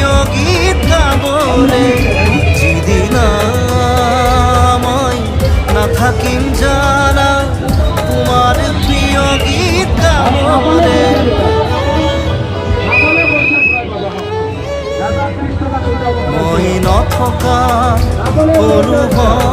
প্রিয় গীত গাবলে যেদিনা মই না থাকিম জানা তোমার প্রিয় গীত গাবলে মই নথকা অনুভৱ